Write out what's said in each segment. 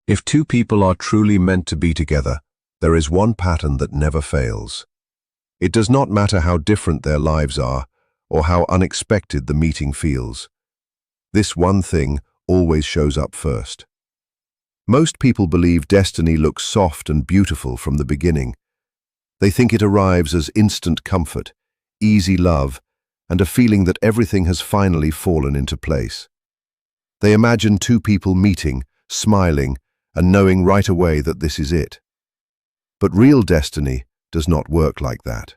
If two people are truly meant to be together, there is one pattern that never fails. It does not matter how different their lives are or how unexpected the meeting feels. This one thing always shows up first. Most people believe destiny looks soft and beautiful from the beginning. They think it arrives as instant comfort, easy love, and a feeling that everything has finally fallen into place. They imagine two people meeting, smiling, and knowing right away that this is it. But real destiny does not work like that.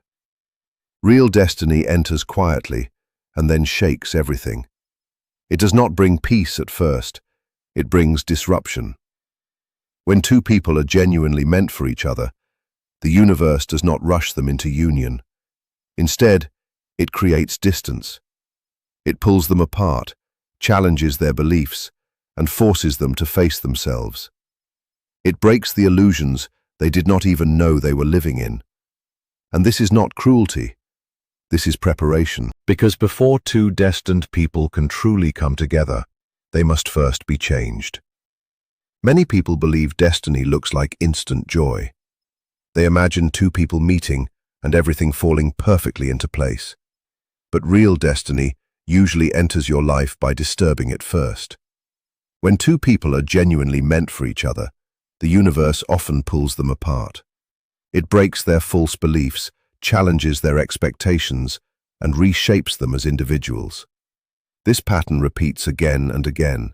Real destiny enters quietly and then shakes everything. It does not bring peace at first, it brings disruption. When two people are genuinely meant for each other, the universe does not rush them into union. Instead, it creates distance. It pulls them apart, challenges their beliefs, and forces them to face themselves. It breaks the illusions they did not even know they were living in. And this is not cruelty. This is preparation. Because before two destined people can truly come together, they must first be changed. Many people believe destiny looks like instant joy. They imagine two people meeting and everything falling perfectly into place. But real destiny usually enters your life by disturbing it first. When two people are genuinely meant for each other, the universe often pulls them apart. It breaks their false beliefs, challenges their expectations, and reshapes them as individuals. This pattern repeats again and again.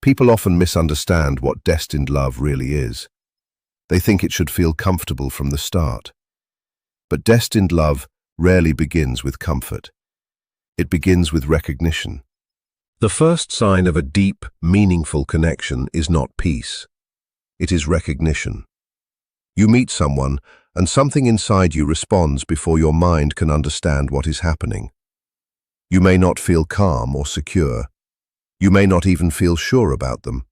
People often misunderstand what destined love really is. They think it should feel comfortable from the start. But destined love rarely begins with comfort. It begins with recognition. The first sign of a deep, meaningful connection is not peace. It is recognition. You meet someone, and something inside you responds before your mind can understand what is happening. You may not feel calm or secure. You may not even feel sure about them.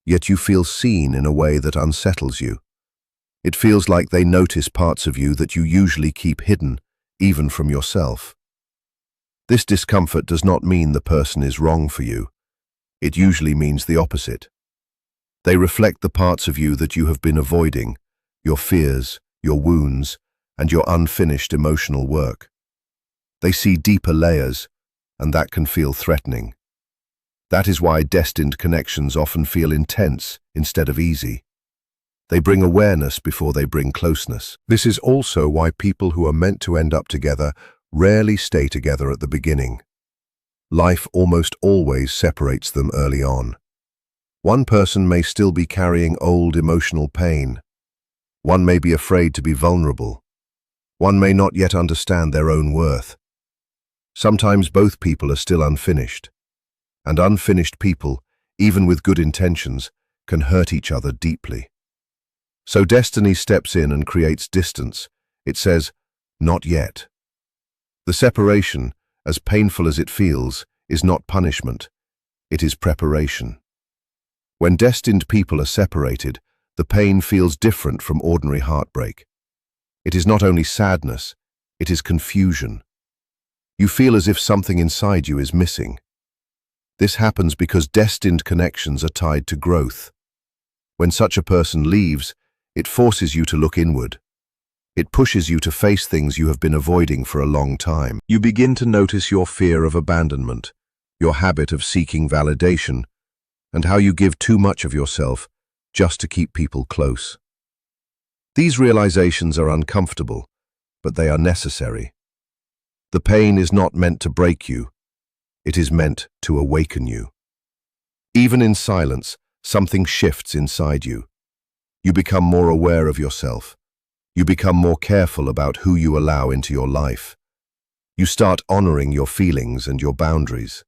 Yet you feel seen in a way that unsettles you. It feels like they notice parts of you that you usually keep hidden, even from yourself. This discomfort does not mean the person is wrong for you. It usually means the opposite. They reflect the parts of you that you have been avoiding, your fears, your wounds, and your unfinished emotional work. They see deeper layers, and that can feel threatening. That is why destined connections often feel intense instead of easy. They bring awareness before they bring closeness. This is also why people who are meant to end up together rarely stay together at the beginning. Life almost always separates them early on. One person may still be carrying old emotional pain. One may be afraid to be vulnerable. One may not yet understand their own worth. Sometimes both people are still unfinished. And unfinished people, even with good intentions, can hurt each other deeply. So destiny steps in and creates distance. It says, "Not yet." The separation, as painful as it feels, is not punishment. It is preparation. When destined people are separated, the pain feels different from ordinary heartbreak. It is not only sadness, it is confusion. You feel as if something inside you is missing. This happens because destined connections are tied to growth. When such a person leaves, it forces you to look inward. It pushes you to face things you have been avoiding for a long time. You begin to notice your fear of abandonment, your habit of seeking validation, and how you give too much of yourself just to keep people close. These realizations are uncomfortable, but they are necessary. The pain is not meant to break you. It is meant to awaken you. Even in silence, something shifts inside you. You become more aware of yourself. You become more careful about who you allow into your life. You start honoring your feelings and your boundaries.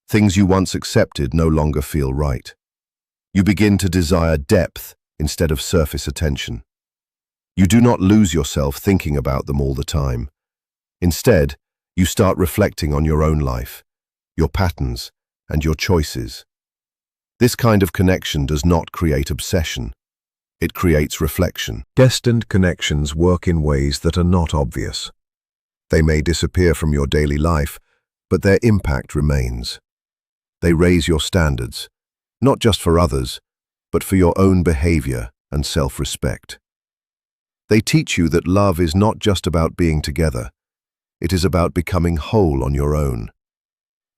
Things you once accepted no longer feel right. You begin to desire depth instead of surface attention. You do not lose yourself thinking about them all the time. Instead, you start reflecting on your own life, your patterns, and your choices. This kind of connection does not create obsession. It creates reflection. Destined connections work in ways that are not obvious. They may disappear from your daily life, but their impact remains. They raise your standards, not just for others, but for your own behavior and self-respect. They teach you that love is not just about being together. It is about becoming whole on your own.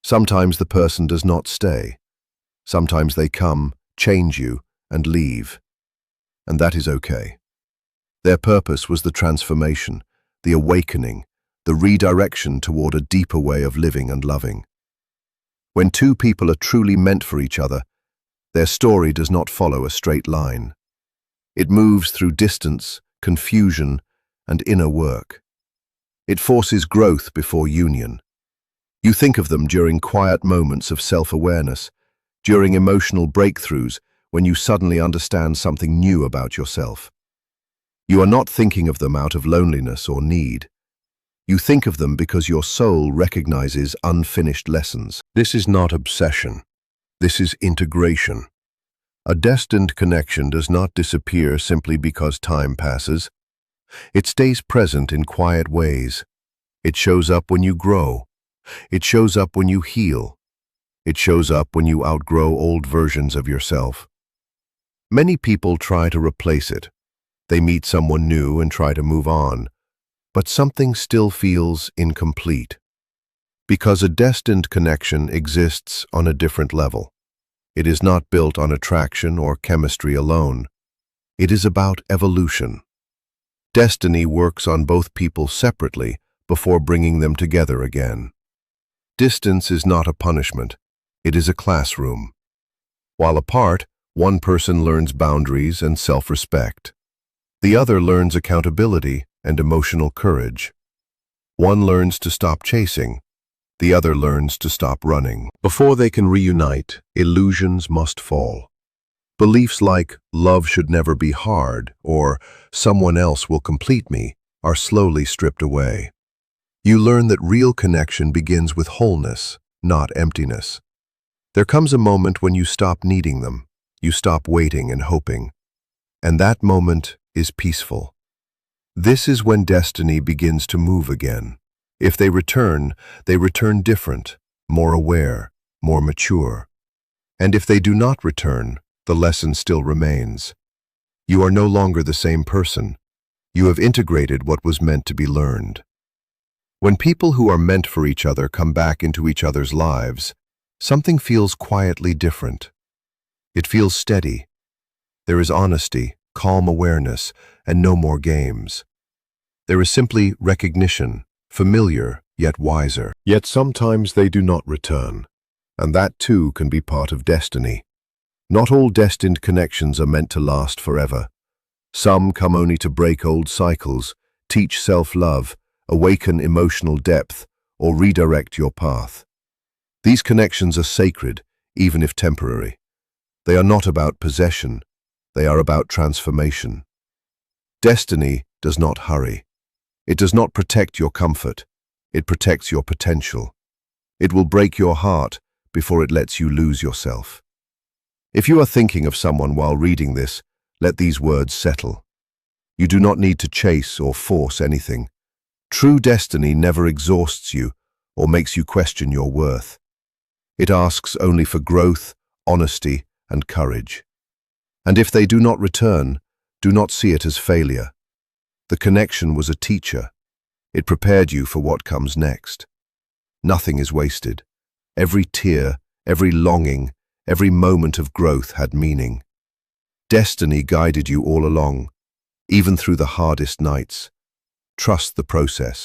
Sometimes the person does not stay. Sometimes they come, change you, and leave. And that is okay. Their purpose was the transformation, the awakening, the redirection toward a deeper way of living and loving. When two people are truly meant for each other, their story does not follow a straight line. It moves through distance, confusion, and inner work. It forces growth before union. You think of them during quiet moments of self-awareness, during emotional breakthroughs when you suddenly understand something new about yourself. You are not thinking of them out of loneliness or need. You think of them because your soul recognizes unfinished lessons. This is not obsession. This is integration. A destined connection does not disappear simply because time passes. It stays present in quiet ways. It shows up when you grow. It shows up when you heal. It shows up when you outgrow old versions of yourself. Many people try to replace it. They meet someone new and try to move on, but something still feels incomplete. Because a destined connection exists on a different level. It is not built on attraction or chemistry alone. It is about evolution. Destiny works on both people separately before bringing them together again. Distance is not a punishment. It is a classroom. While apart, one person learns boundaries and self-respect. The other learns accountability and emotional courage. One learns to stop chasing. The other learns to stop running. Before they can reunite, illusions must fall. Beliefs like love should never be hard or someone else will complete me are slowly stripped away. You learn that real connection begins with wholeness, not emptiness. There comes a moment when you stop needing them. You stop waiting and hoping. And that moment is peaceful. This is when destiny begins to move again. If they return different, more aware, more mature. And if they do not return, the lesson still remains. You are no longer the same person. You have integrated what was meant to be learned. When people who are meant for each other come back into each other's lives, something feels quietly different. It feels steady. There is honesty, calm awareness, and no more games. There is simply recognition, familiar yet wiser. Yet sometimes they do not return, and that too can be part of destiny. Not all destined connections are meant to last forever. Some come only to break old cycles, teach self-love, awaken emotional depth, or redirect your path. These connections are sacred, even if temporary. They are not about possession. They are about transformation. Destiny does not hurry. It does not protect your comfort. It protects your potential. It will break your heart before it lets you lose yourself. If you are thinking of someone while reading this, let these words settle. You do not need to chase or force anything. True destiny never exhausts you or makes you question your worth. It asks only for growth, honesty, and courage. And if they do not return, do not see it as failure. The connection was a teacher. It prepared you for what comes next. Nothing is wasted. Every tear, every longing, every moment of growth had meaning. Destiny guided you all along, even through the hardest nights. Trust the process.